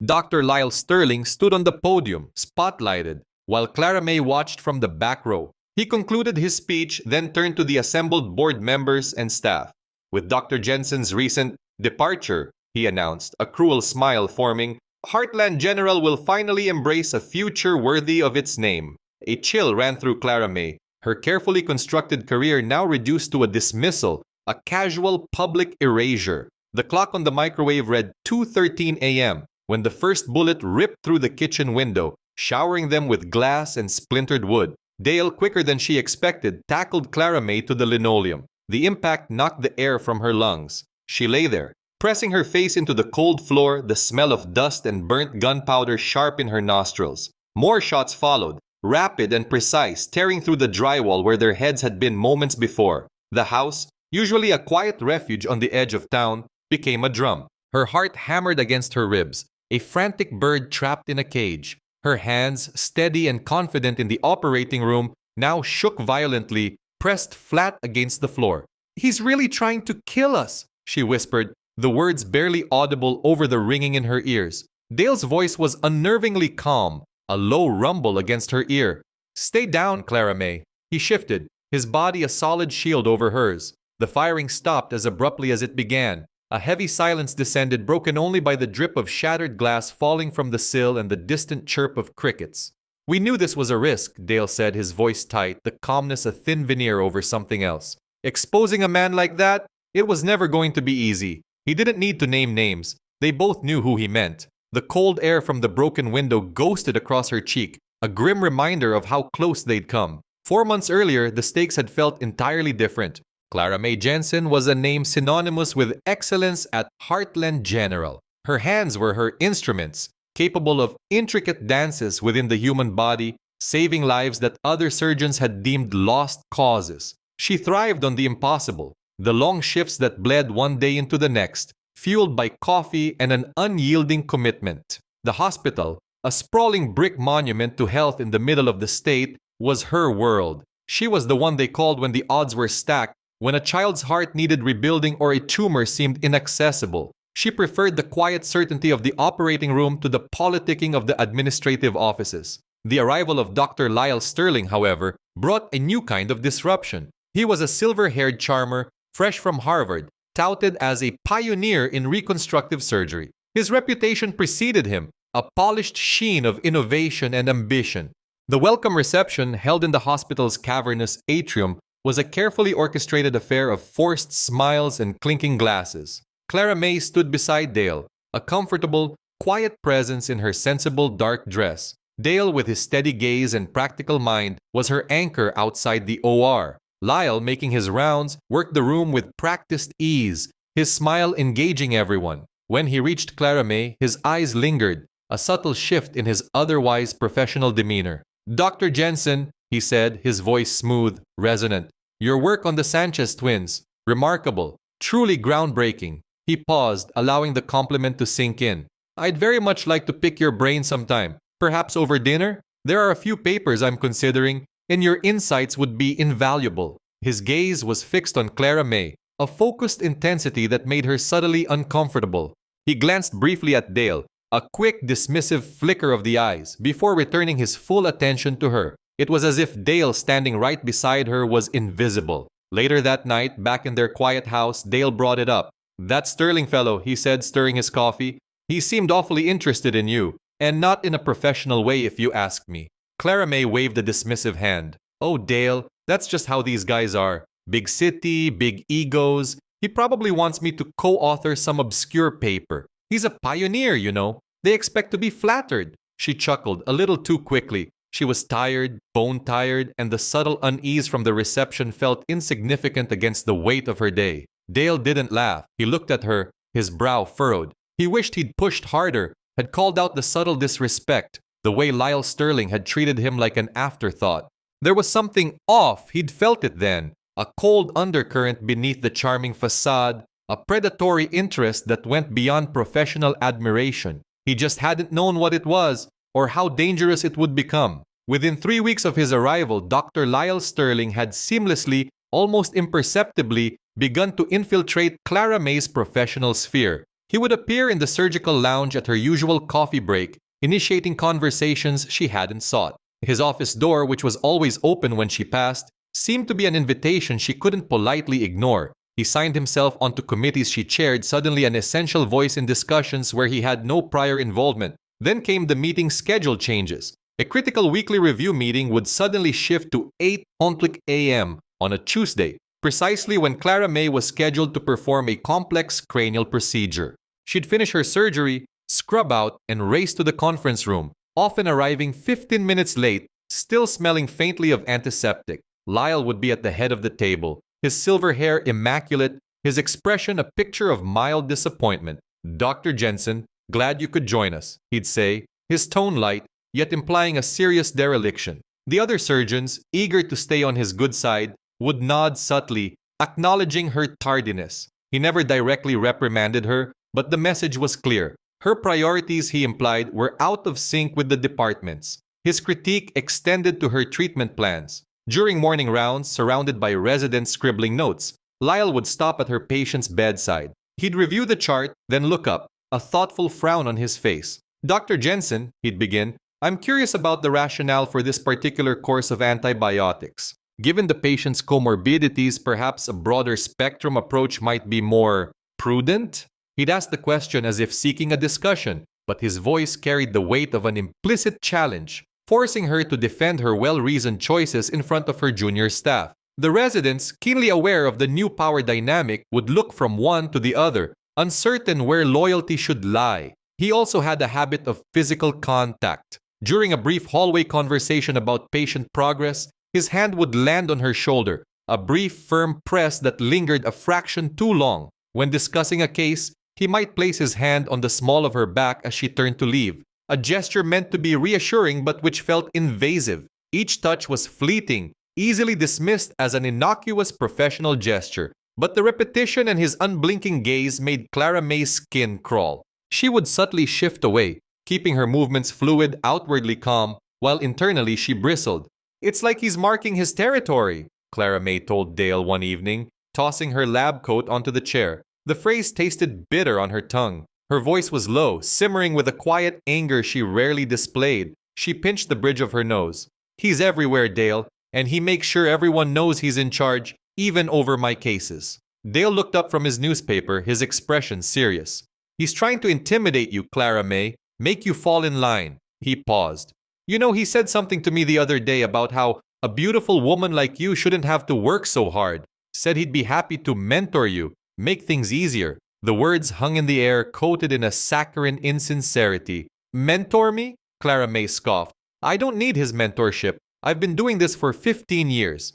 Dr. Lyle Sterling stood on the podium, spotlighted, while Clara Mae watched from the back row. He concluded his speech, then turned to the assembled board members and staff. With Dr. Jensen's recent departure, he announced, a cruel smile forming, Heartland General will finally embrace a future worthy of its name. A chill ran through Clara Mae, her carefully constructed career now reduced to a dismissal, a casual public erasure. The clock on the microwave read 2:13 a.m. when the first bullet ripped through the kitchen window, showering them with glass and splintered wood. Dale, quicker than she expected, tackled Clara Mae to the linoleum. The impact knocked the air from her lungs. She lay there, pressing her face into the cold floor, the smell of dust and burnt gunpowder sharp in her nostrils. More shots followed, rapid and precise, tearing through the drywall where their heads had been moments before. The house, usually a quiet refuge on the edge of town, became a drum. Her heart hammered against her ribs, a frantic bird trapped in a cage. Her hands, steady and confident in the operating room, now shook violently, pressed flat against the floor. "He's really trying to kill us," she whispered, the words barely audible over the ringing in her ears. Dale's voice was unnervingly calm, a low rumble against her ear. "Stay down, Clara Mae." He shifted, his body a solid shield over hers. The firing stopped as abruptly as it began. A heavy silence descended, broken only by the drip of shattered glass falling from the sill and the distant chirp of crickets. "We knew this was a risk," Dale said, his voice tight, the calmness a thin veneer over something else. "Exposing a man like that? It was never going to be easy." He didn't need to name names. They both knew who he meant. The cold air from the broken window ghosted across her cheek, a grim reminder of how close they'd come. 4 months earlier, the stakes had felt entirely different. Clara Mae Jensen was a name synonymous with excellence at Heartland General. Her hands were her instruments, capable of intricate dances within the human body, saving lives that other surgeons had deemed lost causes. She thrived on the impossible, the long shifts that bled one day into the next, fueled by coffee and an unyielding commitment. The hospital, a sprawling brick monument to health in the middle of the state, was her world. She was the one they called when the odds were stacked, when a child's heart needed rebuilding or a tumor seemed inaccessible. She preferred the quiet certainty of the operating room to the politicking of the administrative offices. The arrival of Dr. Lyle Sterling, however, brought a new kind of disruption. He was a silver-haired charmer, fresh from Harvard, touted as a pioneer in reconstructive surgery. His reputation preceded him, a polished sheen of innovation and ambition. The welcome reception, held in the hospital's cavernous atrium, was a carefully orchestrated affair of forced smiles and clinking glasses. Clara Mae stood beside Dale, a comfortable, quiet presence in her sensible dark dress. Dale, with his steady gaze and practical mind, was her anchor outside the OR. Lyle, making his rounds, worked the room with practiced ease, his smile engaging everyone. When he reached Clara Mae, his eyes lingered, a subtle shift in his otherwise professional demeanor. "Dr. Jensen," he said, his voice smooth, resonant. "Your work on the Sanchez twins, remarkable, truly groundbreaking." He paused, allowing the compliment to sink in. "I'd very much like to pick your brain sometime, perhaps over dinner. There are a few papers I'm considering, and your insights would be invaluable." His gaze was fixed on Clara Mae, a focused intensity that made her subtly uncomfortable. He glanced briefly at Dale, a quick, dismissive flicker of the eyes, before returning his full attention to her. It was as if Dale, standing right beside her, was invisible. Later that night, back in their quiet house, Dale brought it up. "That Sterling fellow," he said, stirring his coffee. "He seemed awfully interested in you, and not in a professional way if you ask me." Clara Mae waved a dismissive hand. "Oh, Dale, that's just how these guys are. Big city, big egos. He probably wants me to co-author some obscure paper. He's a pioneer, you know. They expect to be flattered." She chuckled, a little too quickly. She was tired, bone-tired, and the subtle unease from the reception felt insignificant against the weight of her day. Dale didn't laugh. He looked at her, his brow furrowed. He wished he'd pushed harder, had called out the subtle disrespect, the way Lyle Sterling had treated him like an afterthought. There was something off, he'd felt it then, a cold undercurrent beneath the charming facade, a predatory interest that went beyond professional admiration. He just hadn't known what it was, or how dangerous it would become. Within 3 weeks of his arrival, Dr. Lyle Sterling had seamlessly, almost imperceptibly, begun to infiltrate Clara Mae's professional sphere. He would appear in the surgical lounge at her usual coffee break, initiating conversations she hadn't sought. His office door, which was always open when she passed, seemed to be an invitation she couldn't politely ignore. He signed himself onto committees she chaired, suddenly an essential voice in discussions where he had no prior involvement. Then came the meeting schedule changes. A critical weekly review meeting would suddenly shift to 8:00 a.m. on a Tuesday, precisely when Clara Mae was scheduled to perform a complex cranial procedure. She'd finish her surgery, scrub out, and race to the conference room, often arriving 15 minutes late, still smelling faintly of antiseptic. Lyle would be at the head of the table, his silver hair immaculate, his expression a picture of mild disappointment. "Dr. Jensen, glad you could join us," he'd say, his tone light, yet implying a serious dereliction. The other surgeons, eager to stay on his good side, would nod subtly, acknowledging her tardiness. He never directly reprimanded her, but the message was clear. Her priorities, he implied, were out of sync with the department's. His critique extended to her treatment plans. During morning rounds, surrounded by residents scribbling notes, Lyle would stop at her patient's bedside. He'd review the chart, then look up, a thoughtful frown on his face. "Dr. Jensen," he'd begin, "I'm curious about the rationale for this particular course of antibiotics. Given the patient's comorbidities, perhaps a broader spectrum approach might be more prudent?" He'd ask the question as if seeking a discussion, but his voice carried the weight of an implicit challenge, forcing her to defend her well-reasoned choices in front of her junior staff. The residents, keenly aware of the new power dynamic, would look from one to the other, uncertain where loyalty should lie. He also had a habit of physical contact. During a brief hallway conversation about patient progress, his hand would land on her shoulder, a brief, firm press that lingered a fraction too long. When discussing a case, he might place his hand on the small of her back as she turned to leave, a gesture meant to be reassuring but which felt invasive. Each touch was fleeting, easily dismissed as an innocuous professional gesture, but the repetition and his unblinking gaze made Clara Mae's skin crawl. She would subtly shift away, keeping her movements fluid, outwardly calm, while internally she bristled. "It's like he's marking his territory," Clara Mae told Dale one evening, tossing her lab coat onto the chair. The phrase tasted bitter on her tongue. Her voice was low, simmering with a quiet anger she rarely displayed. She pinched the bridge of her nose. "He's everywhere, Dale, and he makes sure everyone knows he's in charge, even over my cases." Dale looked up from his newspaper, his expression serious. "He's trying to intimidate you, Clara Mae, make you fall in line." He paused. "You know, he said something to me the other day about how a beautiful woman like you shouldn't have to work so hard. Said he'd be happy to mentor you, make things easier." The words hung in the air, coated in a saccharine insincerity. "Mentor me?" Clara Mae scoffed. "I don't need his mentorship. I've been doing this for 15 years.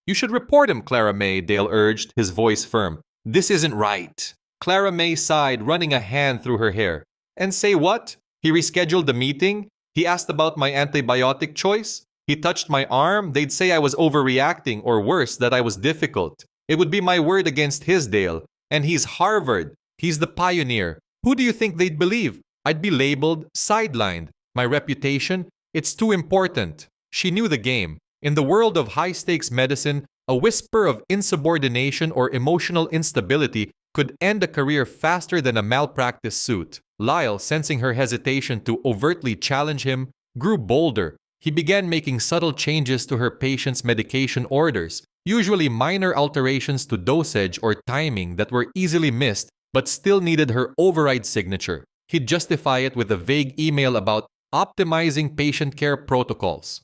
"You should report him, Clara Mae," Dale urged, his voice firm. "This isn't right." Clara Mae sighed, running a hand through her hair. "And say what? He rescheduled the meeting? He asked about my antibiotic choice? He touched my arm? They'd say I was overreacting, or worse, that I was difficult. It would be my word against his, Dale. And he's Harvard. He's the pioneer. Who do you think they'd believe? I'd be labeled, sidelined. My reputation? It's too important." She knew the game. In the world of high-stakes medicine, a whisper of insubordination or emotional instability could end a career faster than a malpractice suit. Lyle, sensing her hesitation to overtly challenge him, grew bolder. He began making subtle changes to her patient's medication orders, usually minor alterations to dosage or timing that were easily missed but still needed her override signature. He'd justify it with a vague email about optimizing patient care protocols.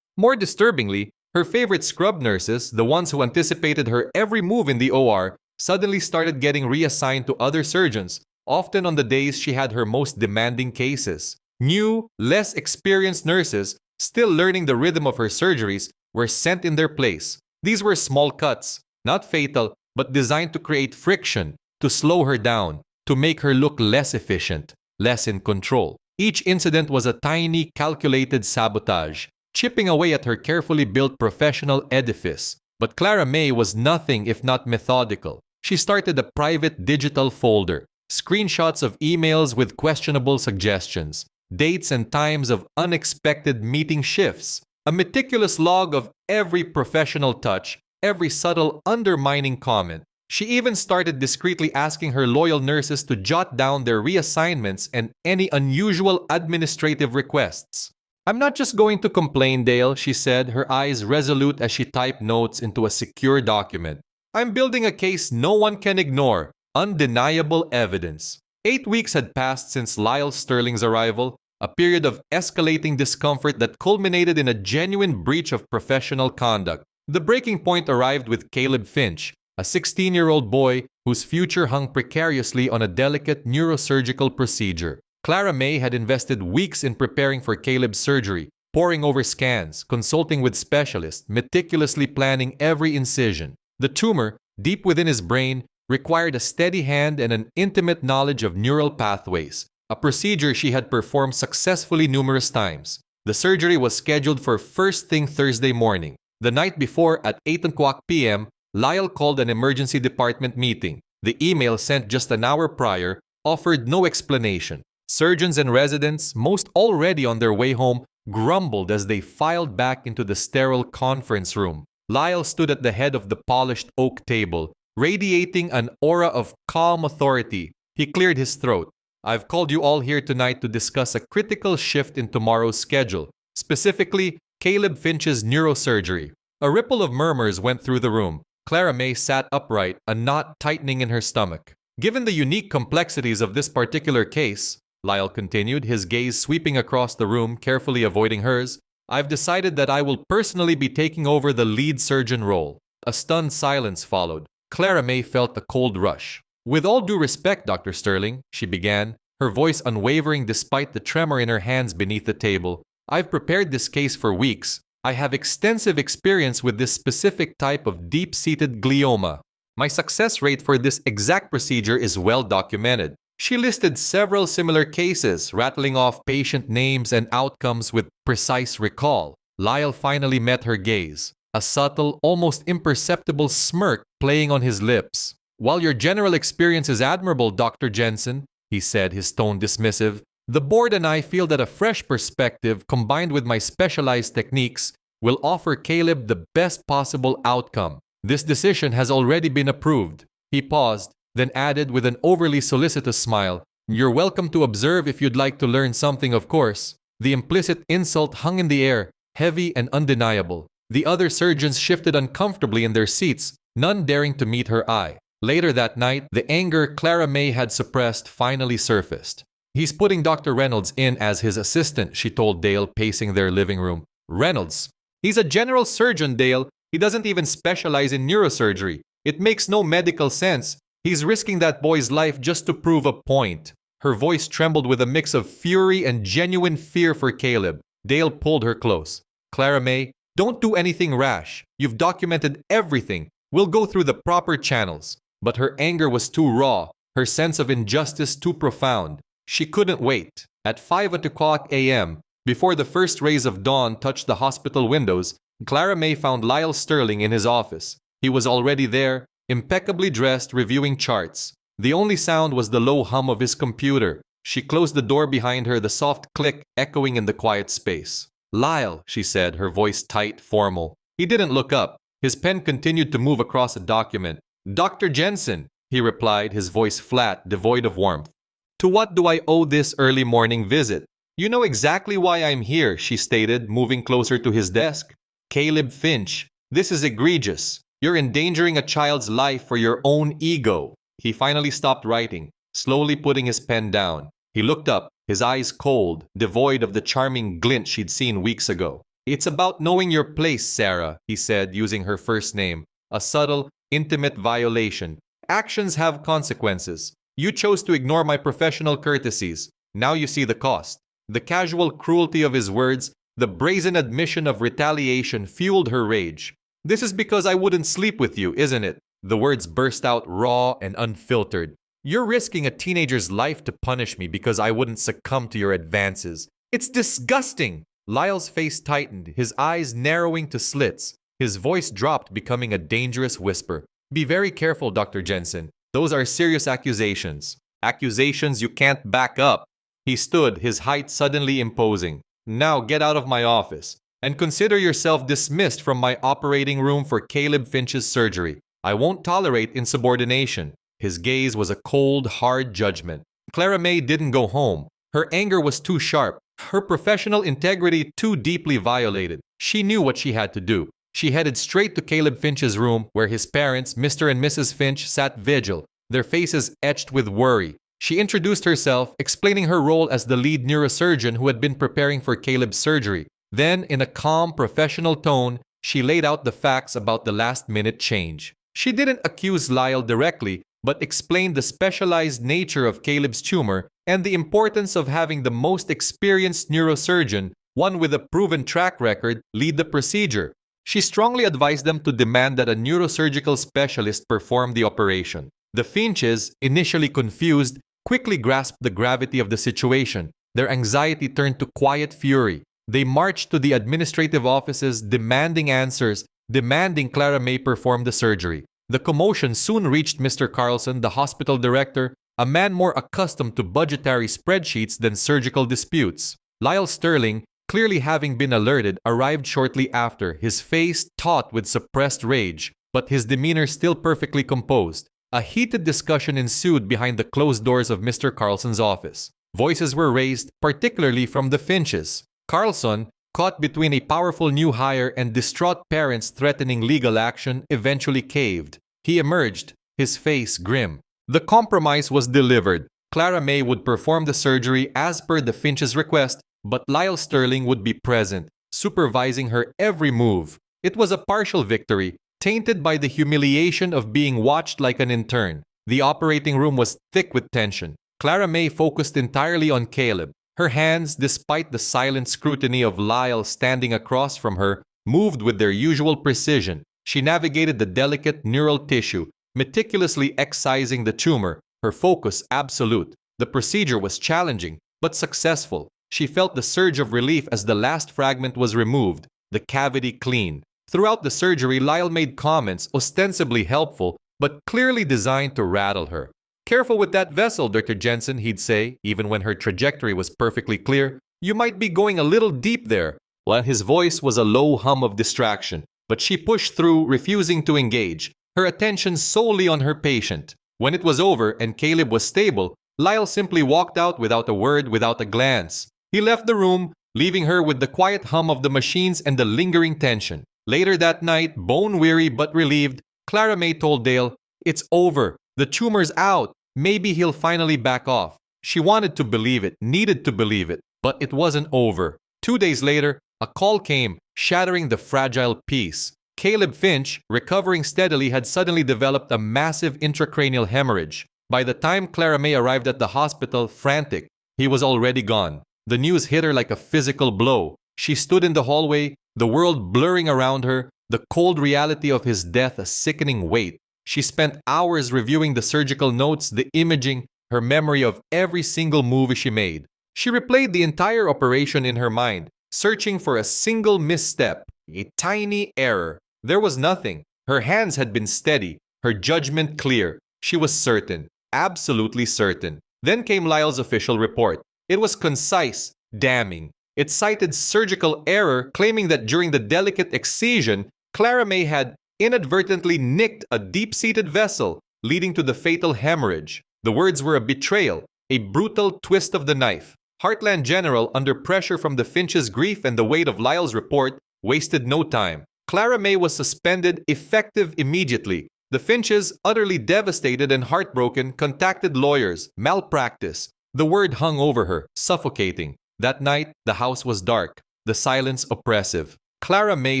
More disturbingly, her favorite scrub nurses, the ones who anticipated her every move in the OR, suddenly started getting reassigned to other surgeons, often on the days she had her most demanding cases. New, less experienced nurses, still learning the rhythm of her surgeries, were sent in their place. These were small cuts, not fatal, but designed to create friction, to slow her down, to make her look less efficient, less in control. Each incident was a tiny, calculated sabotage, chipping away at her carefully built professional edifice. But Clara Mae was nothing if not methodical. She started a private digital folder, screenshots of emails with questionable suggestions, dates and times of unexpected meeting shifts, a meticulous log of every professional touch, every subtle undermining comment. She even started discreetly asking her loyal nurses to jot down their reassignments and any unusual administrative requests. "I'm not just going to complain, Dale," she said, her eyes resolute as she typed notes into a secure document. "I'm building a case no one can ignore. Undeniable evidence." 8 weeks had passed since Lyle Sterling's arrival, a period of escalating discomfort that culminated in a genuine breach of professional conduct. The breaking point arrived with Caleb Finch, a 16-year-old boy whose future hung precariously on a delicate neurosurgical procedure. Clara Mae had invested weeks in preparing for Caleb's surgery, poring over scans, consulting with specialists, meticulously planning every incision. The tumor, deep within his brain, required a steady hand and an intimate knowledge of neural pathways, a procedure she had performed successfully numerous times. The surgery was scheduled for first thing Thursday morning. The night before, at 8:00 p.m., Lyle called an emergency department meeting. The email sent just an hour prior offered no explanation. Surgeons and residents, most already on their way home, grumbled as they filed back into the sterile conference room. Lyle stood at the head of the polished oak table, radiating an aura of calm authority. He cleared his throat. "I've called you all here tonight to discuss a critical shift in tomorrow's schedule, specifically Caleb Finch's neurosurgery." A ripple of murmurs went through the room. Clara Mae sat upright, a knot tightening in her stomach. "Given the unique complexities of this particular case," Lyle continued, his gaze sweeping across the room, carefully avoiding hers, "I've decided that I will personally be taking over the lead surgeon role." A stunned silence followed. Clara Mae felt a cold rush. "With all due respect, Dr. Sterling," she began, her voice unwavering despite the tremor in her hands beneath the table, "I've prepared this case for weeks. I have extensive experience with this specific type of deep-seated glioma. My success rate for this exact procedure is well documented." She listed several similar cases, rattling off patient names and outcomes with precise recall. Lyle finally met her gaze, a subtle, almost imperceptible smirk playing on his lips. "While your general experience is admirable, Dr. Jensen," he said, his tone dismissive, "the board and I feel that a fresh perspective combined with my specialized techniques will offer Caleb the best possible outcome. This decision has already been approved." He paused, then added with an overly solicitous smile, "You're welcome to observe if you'd like to learn something, of course." The implicit insult hung in the air, heavy and undeniable. The other surgeons shifted uncomfortably in their seats, none daring to meet her eye. Later that night, the anger Clara Mae had suppressed finally surfaced. "He's putting Dr. Reynolds in as his assistant," she told Dale, pacing their living room. "Reynolds? He's a general surgeon, Dale. He doesn't even specialize in neurosurgery. It makes no medical sense. He's risking that boy's life just to prove a point." Her voice trembled with a mix of fury and genuine fear for Caleb. Dale pulled her close. "Clara Mae, don't do anything rash. You've documented everything. We'll go through the proper channels." But her anger was too raw, her sense of injustice too profound. She couldn't wait. At 5:00 a.m., before the first rays of dawn touched the hospital windows, Clara Mae found Lyle Sterling in his office. He was already there, impeccably dressed, reviewing charts. The only sound was the low hum of his computer. She closed the door behind her, the soft click echoing in the quiet space. "Lyle," she said, her voice tight, formal. He didn't look up. His pen continued to move across a document. "Dr. Jensen," he replied, his voice flat, devoid of warmth. "To what do I owe this early morning visit?" "You know exactly why I'm here," she stated, moving closer to his desk. "Caleb Finch, this is egregious. You're endangering a child's life for your own ego." He finally stopped writing, slowly putting his pen down. He looked up, his eyes cold, devoid of the charming glint she'd seen weeks ago. "It's about knowing your place, Sarah," he said, using her first name. "A subtle, intimate violation. Actions have consequences. You chose to ignore my professional courtesies. Now you see the cost." The casual cruelty of his words, the brazen admission of retaliation fueled her rage. "This is because I wouldn't sleep with you, isn't it?" The words burst out raw and unfiltered. "You're risking a teenager's life to punish me because I wouldn't succumb to your advances. It's disgusting!" Lyle's face tightened, his eyes narrowing to slits. His voice dropped, becoming a dangerous whisper. "Be very careful, Dr. Jensen. Those are serious accusations. Accusations you can't back up." He stood, his height suddenly imposing. "Now get out of my office, and consider yourself dismissed from my operating room for Caleb Finch's surgery. I won't tolerate insubordination. His gaze was a cold, hard judgment. Clara Mae didn't go home. Her anger was too sharp, her professional integrity too deeply violated. She knew what she had to do. She headed straight to Caleb Finch's room, where his parents, Mr. and Mrs. Finch, sat vigil, their faces etched with worry. She introduced herself, explaining her role as the lead neurosurgeon who had been preparing for Caleb's surgery. Then, in a calm, professional tone, she laid out the facts about the last-minute change. She didn't accuse Lyle directly, but explained the specialized nature of Caleb's tumor and the importance of having the most experienced neurosurgeon, one with a proven track record, lead the procedure. She strongly advised them to demand that a neurosurgical specialist perform the operation. The Finches, initially confused, quickly grasped the gravity of the situation. Their anxiety turned to quiet fury. They marched to the administrative offices demanding answers, demanding Clara Mae perform the surgery. The commotion soon reached Mr. Carlson, the hospital director, a man more accustomed to budgetary spreadsheets than surgical disputes. Lyle Sterling, clearly having been alerted, arrived shortly after, his face taut with suppressed rage, but his demeanor still perfectly composed. A heated discussion ensued behind the closed doors of Mr. Carlson's office. Voices were raised, particularly from the Finches. Carlson, caught between a powerful new hire and distraught parents threatening legal action, eventually caved. He emerged, his face grim. The compromise was delivered. Clara Mae would perform the surgery as per the Finch's request, but Lyle Sterling would be present, supervising her every move. It was a partial victory, tainted by the humiliation of being watched like an intern. The operating room was thick with tension. Clara Mae focused entirely on Caleb. Her hands, despite the silent scrutiny of Lyle standing across from her, moved with their usual precision. She navigated the delicate neural tissue, meticulously excising the tumor, her focus absolute. The procedure was challenging, but successful. She felt the surge of relief as the last fragment was removed, the cavity cleaned. Throughout the surgery, Lyle made comments ostensibly helpful, but clearly designed to rattle her. "Careful with that vessel, Dr. Jensen," he'd say, even when her trajectory was perfectly clear. "You might be going a little deep there." While his voice was a low hum of distraction, but she pushed through, refusing to engage, her attention solely on her patient. When it was over and Caleb was stable, Lyle simply walked out without a word, without a glance. He left the room, leaving her with the quiet hum of the machines and the lingering tension. Later that night, bone-weary but relieved, Clara Mae told Dale, "It's over. The tumor's out. Maybe he'll finally back off." She wanted to believe it, needed to believe it, but it wasn't over. 2 days later, a call came, shattering the fragile peace. Caleb Finch, recovering steadily, had suddenly developed a massive intracranial hemorrhage. By the time Clara Mae arrived at the hospital, frantic, he was already gone. The news hit her like a physical blow. She stood in the hallway, the world blurring around her, the cold reality of his death a sickening weight. She spent hours reviewing the surgical notes, the imaging, her memory of every single move she made. She replayed the entire operation in her mind, searching for a single misstep, a tiny error. There was nothing. Her hands had been steady, her judgment clear. She was certain, absolutely certain. Then came Lyle's official report. It was concise, damning. It cited surgical error, claiming that during the delicate excision, Clara Mae had inadvertently nicked a deep-seated vessel, leading to the fatal hemorrhage. The words were a betrayal, a brutal twist of the knife. Heartland General, under pressure from the Finch's grief and the weight of Lyle's report, wasted no time. Clara Mae was suspended, effective immediately. The Finches, utterly devastated and heartbroken, contacted lawyers. Malpractice. The word hung over her, suffocating. That night, the house was dark, the silence oppressive. Clara Mae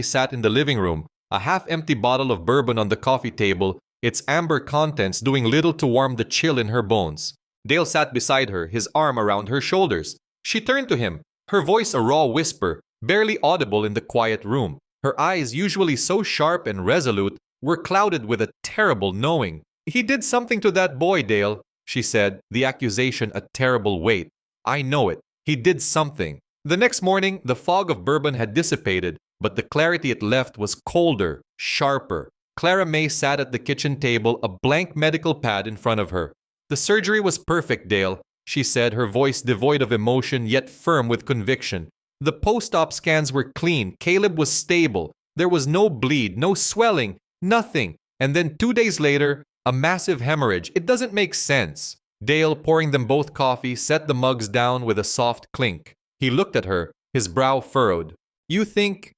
sat in the living room, a half-empty bottle of bourbon on the coffee table, its amber contents doing little to warm the chill in her bones. Dale sat beside her, his arm around her shoulders. She turned to him, her voice a raw whisper, barely audible in the quiet room. Her eyes, usually so sharp and resolute, were clouded with a terrible knowing. "He did something to that boy, Dale," she said, the accusation a terrible weight. "I know it. He did something." The next morning, the fog of bourbon had dissipated, but the clarity it left was colder, sharper. Clara Mae sat at the kitchen table, a blank medical pad in front of her. "The surgery was perfect, Dale," she said, her voice devoid of emotion yet firm with conviction. "The post-op scans were clean. Caleb was stable. There was no bleed, no swelling, nothing. And then 2 days later, a massive hemorrhage. It doesn't make sense. Dale, pouring them both coffee, set the mugs down with a soft clink. He looked at her, his brow furrowed. You think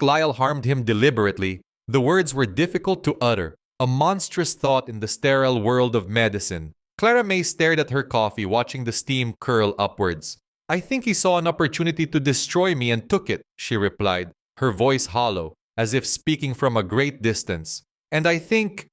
Lyle harmed him deliberately? The words were difficult to utter, a monstrous thought in the sterile world of medicine. Clara Mae stared at her coffee, watching the steam curl upwards. I think he saw an opportunity to destroy me and took it, she replied, her voice hollow, as if speaking from a great distance. And I think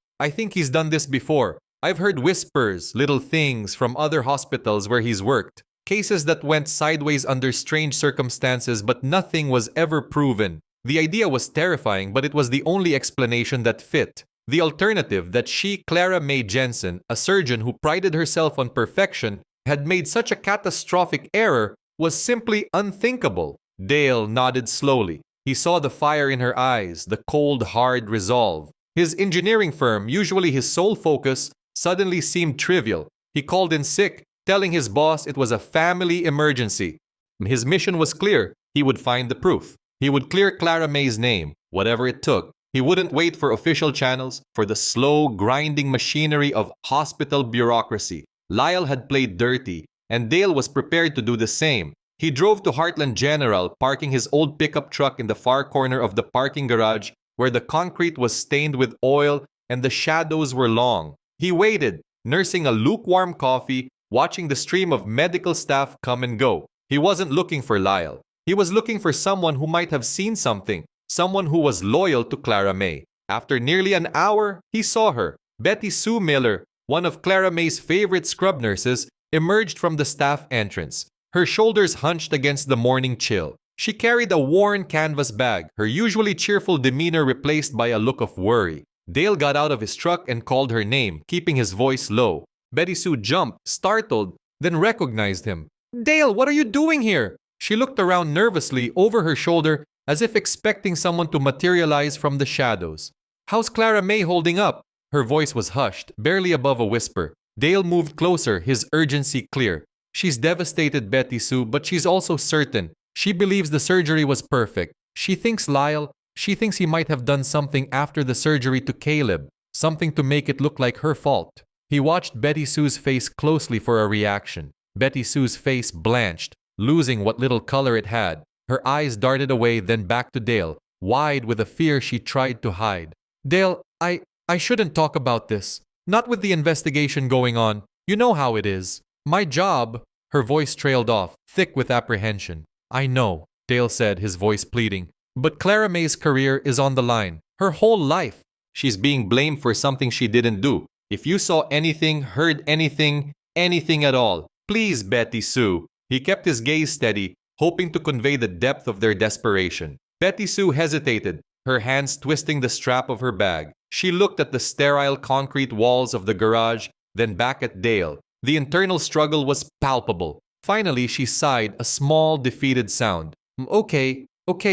he's done this before. I've heard whispers, little things from other hospitals where he's worked. Cases that went sideways under strange circumstances, but nothing was ever proven. The idea was terrifying, but it was the only explanation that fit. The alternative, that she, Clara Mae Jensen, a surgeon who prided herself on perfection, had made such a catastrophic error, was simply unthinkable. Dale nodded slowly. He saw the fire in her eyes, the cold, hard resolve. His engineering firm, usually his sole focus, suddenly seemed trivial. He called in sick, telling his boss it was a family emergency. His mission was clear. He would find the proof. He would clear Clara Mae's name, whatever it took. He wouldn't wait for official channels, for the slow, grinding machinery of hospital bureaucracy. Lyle had played dirty, and Dale was prepared to do the same. He drove to Heartland General, parking his old pickup truck in the far corner of the parking garage, where the concrete was stained with oil and the shadows were long. He waited, nursing a lukewarm coffee, watching the stream of medical staff come and go. He wasn't looking for Lyle. He was looking for someone who might have seen something, someone who was loyal to Clara Mae. After nearly an hour, he saw her. Betty Sue Miller, one of Clara Mae's favorite scrub nurses, emerged from the staff entrance. Her shoulders hunched against the morning chill. She carried a worn canvas bag, her usually cheerful demeanor replaced by a look of worry. Dale got out of his truck and called her name, keeping his voice low. Betty Sue jumped, startled, then recognized him. "Dale, what are you doing here?" She looked around nervously over her shoulder, as if expecting someone to materialize from the shadows. "How's Clara Mae holding up?" Her voice was hushed, barely above a whisper. Dale moved closer, his urgency clear. "She's devastated, Betty Sue, but she's also certain. She believes the surgery was perfect. She thinks he might have done something after the surgery to Caleb, something to make it look like her fault." He watched Betty Sue's face closely for a reaction. Betty Sue's face blanched, losing what little color it had. Her eyes darted away, then back to Dale, wide with a fear she tried to hide. "Dale, I shouldn't talk about this. Not with the investigation going on. You know how it is. My job..." Her voice trailed off, thick with apprehension. "I know," Dale said, his voice pleading. "But Clara Mae's career is on the line. Her whole life. She's being blamed for something she didn't do. If you saw anything, heard anything at all, please, Betty Sue." He kept his gaze steady, hoping to convey the depth of their desperation. Betty Sue hesitated, her hands twisting the strap of her bag. She looked at the sterile concrete walls of the garage, then back at Dale. The internal struggle was palpable. Finally, she sighed, a small, defeated sound. Okay,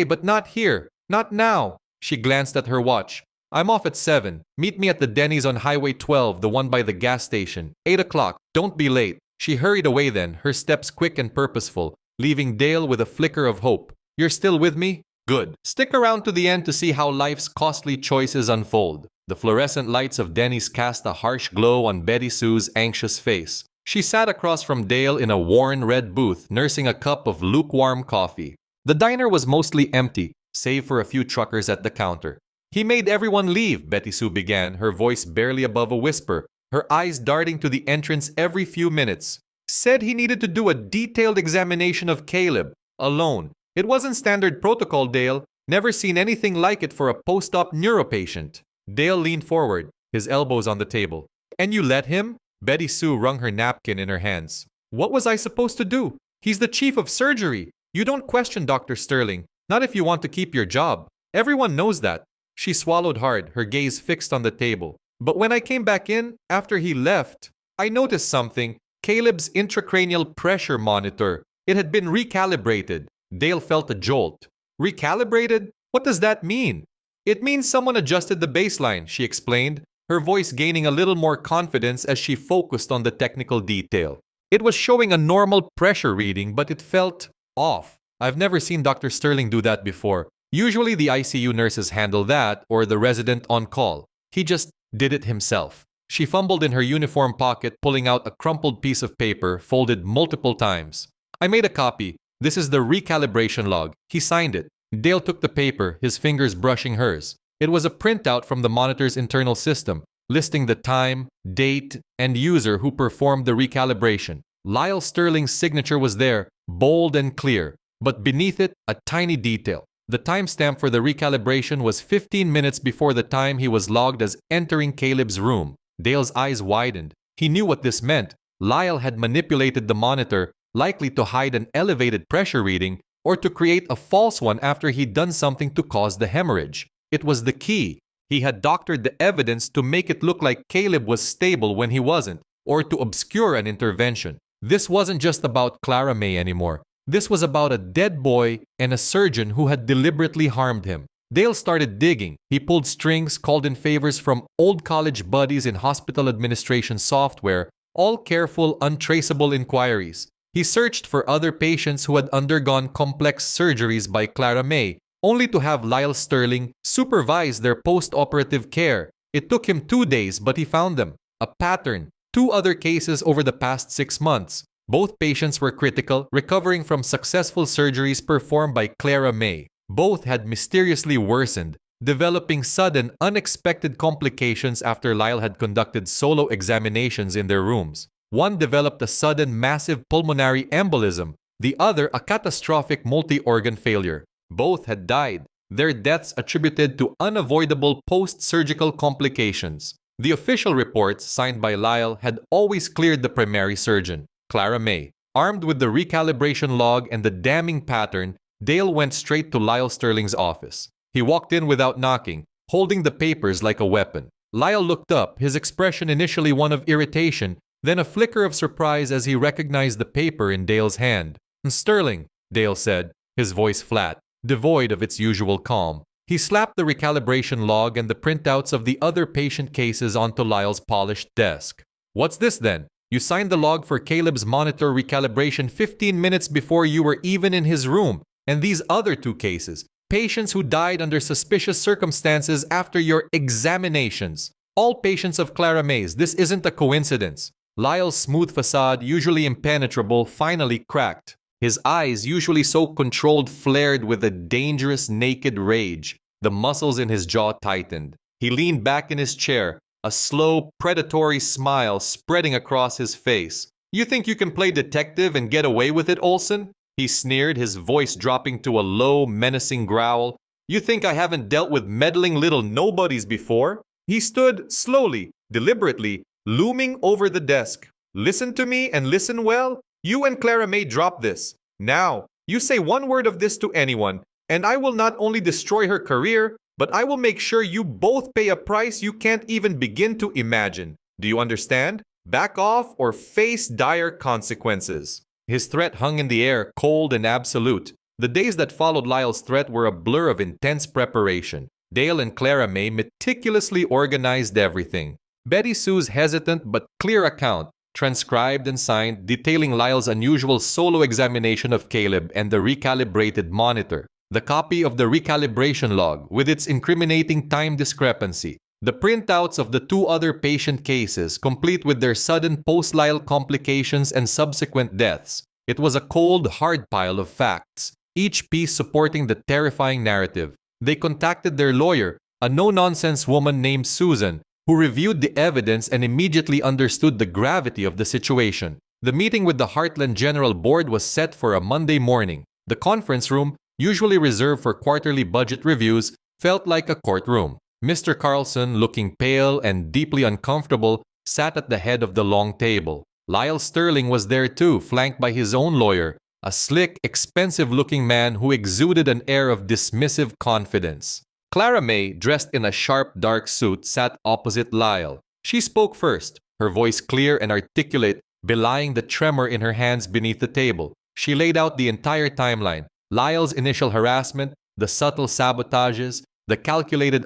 but not here. Not now." She glanced at her watch. "I'm off at 7. Meet me at the Denny's on Highway 12, the one by the gas station. 8 o'clock. Don't be late." She hurried away then, her steps quick and purposeful, leaving Dale with a flicker of hope. "You're still with me? Good. Stick around to the end to see how life's costly choices unfold." The fluorescent lights of Denny's cast a harsh glow on Betty Sue's anxious face. She sat across from Dale in a worn red booth, nursing a cup of lukewarm coffee. The diner was mostly empty, save for a few truckers at the counter. "He made everyone leave," Betty Sue began, her voice barely above a whisper, her eyes darting to the entrance every few minutes. "Said he needed to do a detailed examination of Caleb, alone. It wasn't standard protocol, Dale. Never seen anything like it for a post-op neuropatient." Dale leaned forward, his elbows on the table. "And you let him?" Betty Sue wrung her napkin in her hands. "What was I supposed to do? He's the chief of surgery. You don't question Dr. Sterling, not if you want to keep your job. Everyone knows that." She swallowed hard, her gaze fixed on the table. "But when I came back in, after he left, I noticed something. Caleb's intracranial pressure monitor. It had been recalibrated." Dale felt a jolt. "Recalibrated? What does that mean?" "It means someone adjusted the baseline," she explained, her voice gaining a little more confidence as she focused on the technical detail. "It was showing a normal pressure reading, but it felt off. I've never seen Dr. Sterling do that before. Usually the ICU nurses handle that, or the resident on call. He just did it himself. She fumbled in her uniform pocket, pulling out a crumpled piece of paper, folded multiple times. I made a copy. This is the recalibration log. He signed it. Dale took the paper, his fingers brushing hers. It was a printout from the monitor's internal system, listing the time, date, and user who performed the recalibration. Lyle Sterling's signature was there, bold and clear, but beneath it, a tiny detail. The timestamp for the recalibration was 15 minutes before the time he was logged as entering Caleb's room. Dale's eyes widened. He knew what this meant. Lyle had manipulated the monitor, likely to hide an elevated pressure reading or to create a false one after he'd done something to cause the hemorrhage. It was the key. He had doctored the evidence to make it look like Caleb was stable when he wasn't, or to obscure an intervention. This wasn't just about Clara Mae anymore. This was about a dead boy and a surgeon who had deliberately harmed him. Dale started digging. He pulled strings, called in favors from old college buddies in hospital administration software, all careful, untraceable inquiries. He searched for other patients who had undergone complex surgeries by Clara Mae, only to have Lyle Sterling supervise their post-operative care. It took him 2 days, but he found them. A pattern. 2 other cases over the past 6 months. Both patients were critical, recovering from successful surgeries performed by Clara Mae. Both had mysteriously worsened, developing sudden, unexpected complications after Lyle had conducted solo examinations in their rooms. One developed a sudden, massive pulmonary embolism, the other a catastrophic multi-organ failure. Both had died, their deaths attributed to unavoidable post-surgical complications. The official reports, signed by Lyle, had always cleared the primary surgeon, Clara Mae. Armed with the recalibration log and the damning pattern, Dale went straight to Lyle Sterling's office. He walked in without knocking, holding the papers like a weapon. Lyle looked up, his expression initially one of irritation, then a flicker of surprise as he recognized the paper in Dale's hand. "Sterling," Dale said, his voice flat, devoid of its usual calm. He slapped the recalibration log and the printouts of the other patient cases onto Lyle's polished desk. "What's this then? You signed the log for Caleb's monitor recalibration 15 minutes before you were even in his room. And these other 2 cases, patients who died under suspicious circumstances after your examinations. All patients of Clara Mae's. This isn't a coincidence." Lyle's smooth facade, usually impenetrable, finally cracked. His eyes, usually so controlled, flared with a dangerous, naked rage. The muscles in his jaw tightened. He leaned back in his chair, a slow, predatory smile spreading across his face. "You think you can play detective and get away with it, Olson?" He sneered, his voice dropping to a low, menacing growl. "You think I haven't dealt with meddling little nobodies before?" He stood slowly, deliberately, looming over the desk. "Listen to me and listen well. You and Clara Mae drop this. Now, you say one word of this to anyone, and I will not only destroy her career, but I will make sure you both pay a price you can't even begin to imagine. Do you understand? Back off or face dire consequences." His threat hung in the air, cold and absolute. The days that followed Lyle's threat were a blur of intense preparation. Dale and Clara Mae meticulously organized everything. Betty Sue's hesitant but clear account, transcribed and signed, detailing Lyle's unusual solo examination of Caleb and the recalibrated monitor. The copy of the recalibration log, with its incriminating time discrepancy. The printouts of the 2 other patient cases, complete with their sudden post-Lyle complications and subsequent deaths. It was a cold, hard pile of facts, each piece supporting the terrifying narrative. They contacted their lawyer, a no-nonsense woman named Susan, who reviewed the evidence and immediately understood the gravity of the situation. The meeting with the Heartland General Board was set for a Monday morning. The conference room, usually reserved for quarterly budget reviews, felt like a courtroom. Mr. Carlson, looking pale and deeply uncomfortable, sat at the head of the long table. Lyle Sterling was there too, flanked by his own lawyer, a slick, expensive-looking man who exuded an air of dismissive confidence. Clara Mae, dressed in a sharp, dark suit, sat opposite Lyle. She spoke first, her voice clear and articulate, belying the tremor in her hands beneath the table. She laid out the entire timeline, Lyle's initial harassment, the subtle sabotages, the calculated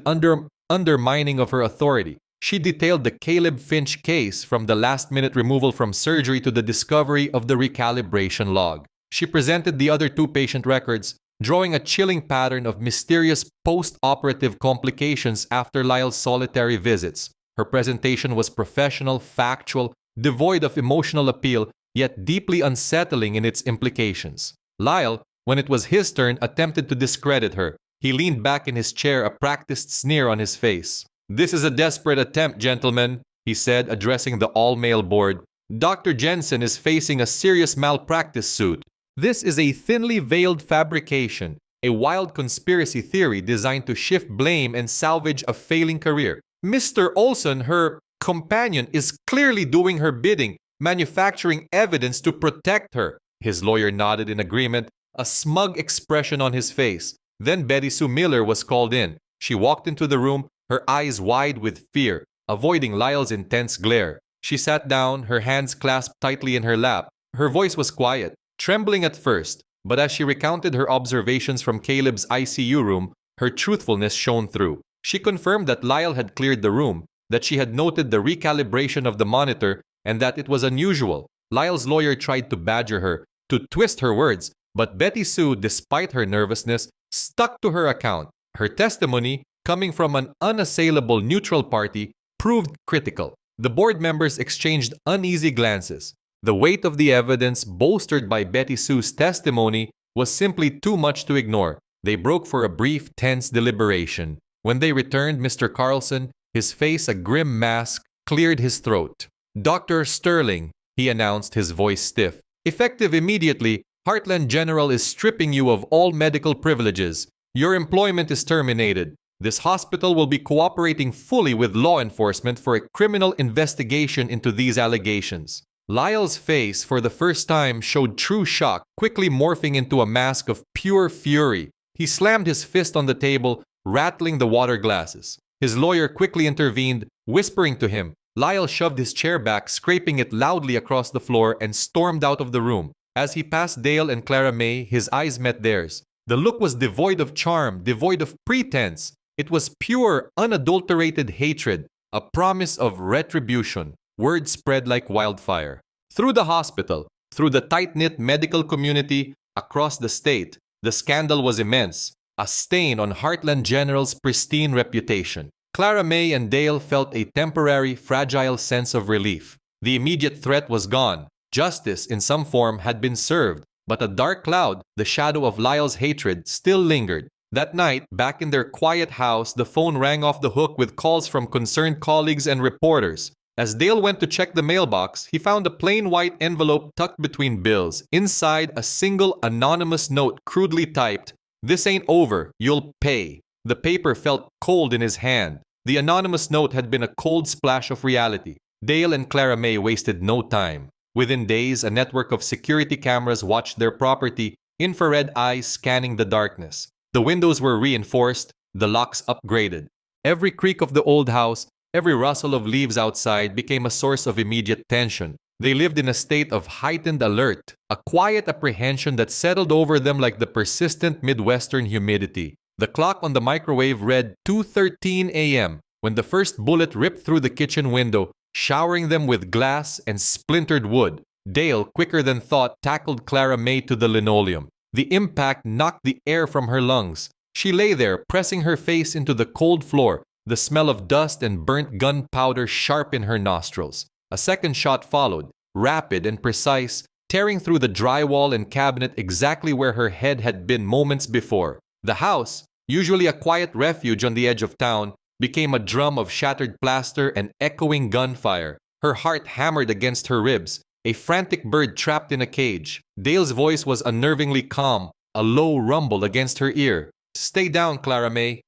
undermining of her authority. She detailed the Caleb Finch case, from the last-minute removal from surgery to the discovery of the recalibration log. She presented the other 2 patient records, drawing a chilling pattern of mysterious post-operative complications after Lyle's solitary visits. Her presentation was professional, factual, devoid of emotional appeal, yet deeply unsettling in its implications. Lyle, when it was his turn, attempted to discredit her. He leaned back in his chair, a practiced sneer on his face. "This is a desperate attempt, gentlemen," he said, addressing the all-male board. "Dr. Jensen is facing a serious malpractice suit. This is a thinly veiled fabrication, a wild conspiracy theory designed to shift blame and salvage a failing career. Mr. Olson, her companion, is clearly doing her bidding, manufacturing evidence to protect her." His lawyer nodded in agreement, a smug expression on his face. Then Betty Sue Miller was called in. She walked into the room, her eyes wide with fear, avoiding Lyle's intense glare. She sat down, her hands clasped tightly in her lap. Her voice was quiet, trembling at first, but as she recounted her observations from Caleb's ICU room, her truthfulness shone through. She confirmed that Lyle had cleared the room, that she had noted the recalibration of the monitor, and that it was unusual. Lyle's lawyer tried to badger her, to twist her words, but Betty Sue, despite her nervousness, stuck to her account. Her testimony, coming from an unassailable neutral party, proved critical. The board members exchanged uneasy glances. The weight of the evidence, bolstered by Betty Sue's testimony, was simply too much to ignore. They broke for a brief, tense deliberation. When they returned, Mr. Carlson, his face a grim mask, cleared his throat. "Dr. Sterling," he announced, his voice stiff. "Effective immediately, Heartland General is stripping you of all medical privileges. Your employment is terminated. This hospital will be cooperating fully with law enforcement for a criminal investigation into these allegations." Lyle's face, for the first time, showed true shock, quickly morphing into a mask of pure fury. He slammed his fist on the table, rattling the water glasses. His lawyer quickly intervened, whispering to him. Lyle shoved his chair back, scraping it loudly across the floor, and stormed out of the room. As he passed Dale and Clara Mae, his eyes met theirs. The look was devoid of charm, devoid of pretense. It was pure, unadulterated hatred, a promise of retribution. Word spread like wildfire. Through the hospital, through the tight-knit medical community, across the state, the scandal was immense, a stain on Heartland General's pristine reputation. Clara Mae and Dale felt a temporary, fragile sense of relief. The immediate threat was gone. Justice, in some form, had been served, but a dark cloud, the shadow of Lyle's hatred, still lingered. That night, back in their quiet house, the phone rang off the hook with calls from concerned colleagues and reporters. As Dale went to check the mailbox, he found a plain white envelope tucked between bills. Inside, a single anonymous note crudely typed, "This ain't over, you'll pay." The paper felt cold in his hand. The anonymous note had been a cold splash of reality. Dale and Clara Mae wasted no time. Within days, a network of security cameras watched their property, infrared eyes scanning the darkness. The windows were reinforced, the locks upgraded. Every creak of the old house, every rustle of leaves outside became a source of immediate tension. They lived in a state of heightened alert, a quiet apprehension that settled over them like the persistent Midwestern humidity. The clock on the microwave read 2:13 a.m. when the first bullet ripped through the kitchen window, showering them with glass and splintered wood. Dale, quicker than thought, tackled Clara Mae to the linoleum. The impact knocked the air from her lungs. She lay there, pressing her face into the cold floor, the smell of dust and burnt gunpowder sharp in her nostrils. A second shot followed, rapid and precise, tearing through the drywall and cabinet exactly where her head had been moments before. The house, usually a quiet refuge on the edge of town, became a drum of shattered plaster and echoing gunfire. Her heart hammered against her ribs, a frantic bird trapped in a cage. Dale's voice was unnervingly calm, a low rumble against her ear. "Stay down, Clara Mae."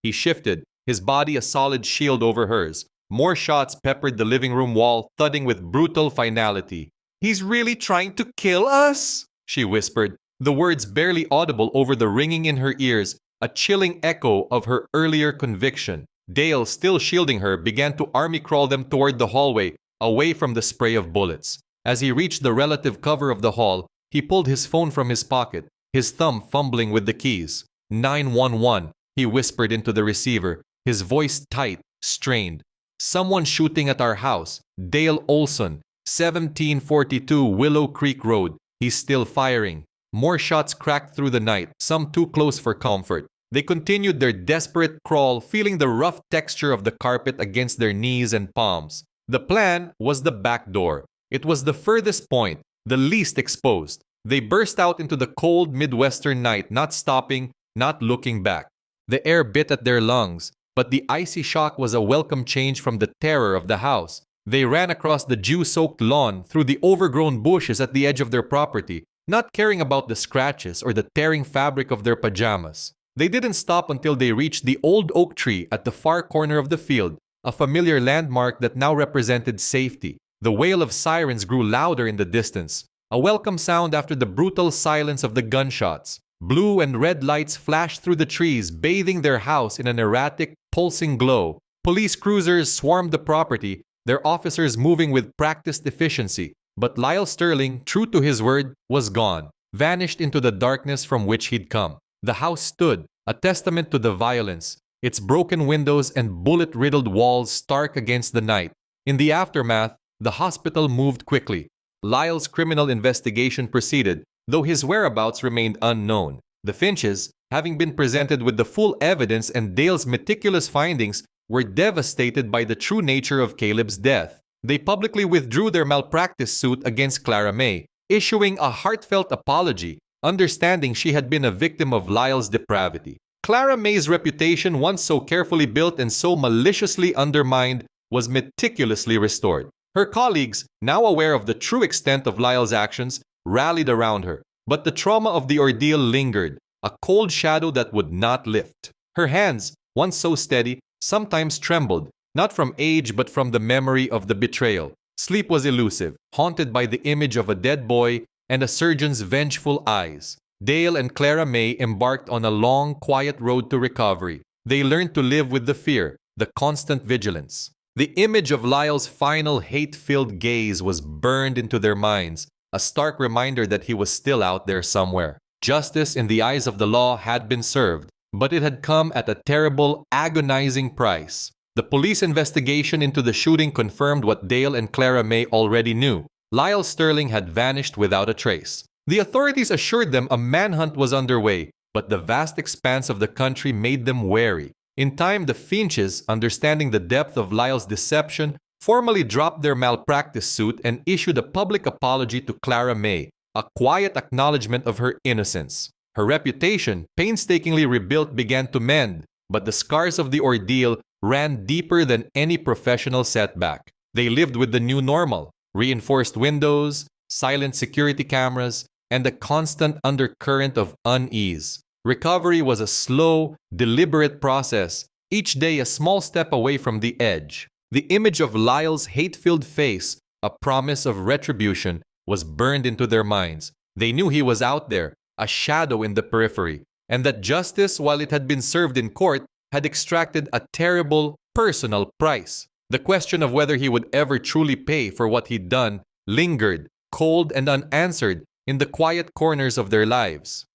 He shifted, his body a solid shield over hers. More shots peppered the living room wall, thudding with brutal finality. "He's really trying to kill us?" she whispered, the words barely audible over the ringing in her ears, a chilling echo of her earlier conviction. Dale, still shielding her, began to army crawl them toward the hallway, away from the spray of bullets. As he reached the relative cover of the hall, he pulled his phone from his pocket, his thumb fumbling with the keys. 911, he whispered into the receiver, his voice tight, strained. "Someone shooting at our house. Dale Olson, 1742 Willow Creek Road. He's still firing." More shots cracked through the night, some too close for comfort. They continued their desperate crawl, feeling the rough texture of the carpet against their knees and palms. The plan was the back door. It was the furthest point, the least exposed. They burst out into the cold Midwestern night, not stopping, not looking back. The air bit at their lungs, but the icy shock was a welcome change from the terror of the house. They ran across the dew-soaked lawn, through the overgrown bushes at the edge of their property, not caring about the scratches or the tearing fabric of their pajamas. They didn't stop until they reached the old oak tree at the far corner of the field, a familiar landmark that now represented safety. The wail of sirens grew louder in the distance, a welcome sound after the brutal silence of the gunshots. Blue and red lights flashed through the trees, bathing their house in an erratic, pulsing glow. Police cruisers swarmed the property, their officers moving with practiced efficiency. But Lyle Sterling, true to his word, was gone, vanished into the darkness from which he'd come. The house stood, a testament to the violence, its broken windows and bullet-riddled walls stark against the night. In the aftermath, the hospital moved quickly. Lyle's criminal investigation proceeded, though his whereabouts remained unknown. The Finches, having been presented with the full evidence and Dale's meticulous findings, were devastated by the true nature of Caleb's death. They publicly withdrew their malpractice suit against Clara Mae, issuing a heartfelt apology, understanding she had been a victim of Lyle's depravity. Clara Mae's reputation, once so carefully built and so maliciously undermined, was meticulously restored. Her colleagues, now aware of the true extent of Lyle's actions, rallied around her. But the trauma of the ordeal lingered, a cold shadow that would not lift. Her hands, once so steady, sometimes trembled, not from age but from the memory of the betrayal. Sleep was elusive, haunted by the image of a dead boy and a surgeon's vengeful eyes. Dale and Clara Mae embarked on a long, quiet road to recovery. They learned to live with the fear, the constant vigilance. The image of Lyle's final hate-filled gaze was burned into their minds, a stark reminder that he was still out there somewhere. Justice in the eyes of the law had been served, but it had come at a terrible, agonizing price. The police investigation into the shooting confirmed what Dale and Clara Mae already knew. Lyle Sterling had vanished without a trace. The authorities assured them a manhunt was underway, but the vast expanse of the country made them wary. In time, the Finches, understanding the depth of Lyle's deception, formally dropped their malpractice suit and issued a public apology to Clara Mae, a quiet acknowledgement of her innocence. Her reputation, painstakingly rebuilt, began to mend, but the scars of the ordeal ran deeper than any professional setback. They lived with the new normal, reinforced windows, silent security cameras, and a constant undercurrent of unease. Recovery was a slow, deliberate process, each day a small step away from the edge. The image of Lyle's hate-filled face, a promise of retribution, was burned into their minds. They knew he was out there, a shadow in the periphery, and that justice, while it had been served in court, had extracted a terrible, personal price. The question of whether he would ever truly pay for what he'd done lingered, cold and unanswered, in the quiet corners of their lives.